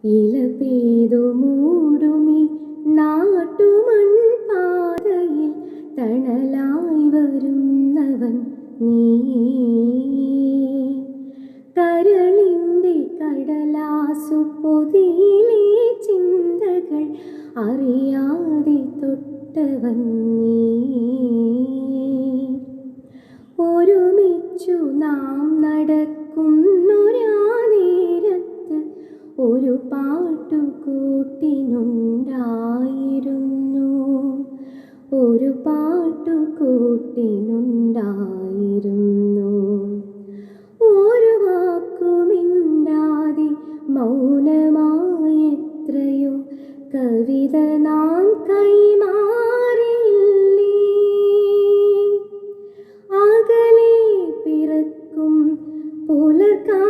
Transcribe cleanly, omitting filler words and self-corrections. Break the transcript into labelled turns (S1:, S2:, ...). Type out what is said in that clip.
S1: ഇല പെയ്തു മൂടുമി നാട്ടുമൺപാതയിൽ തണലായി വരുന്നവൻ നീ. കരളിൻ്റെ കടലാസു പൊതിയിലെ ചിന്തകൾ അറിയാതെ തൊട്ടവൻ നീ. ഒരുമിച്ചു നാം നടക്കുന്നൊരാ നേരത്ത് ഒരു പാട്ടുകൂട്ടിനുണ്ടായിരുന്നു, ഒരു പാട്ടുകൂട്ടിനുണ്ടായിരുന്നു. ഒരു വാക്കുമിണ്ടാതെ മൗനമായെത്രയോ കവിത നാം കൈമാറിയില്ലേ. അകലെ പിറക്കും പുലർക്കാ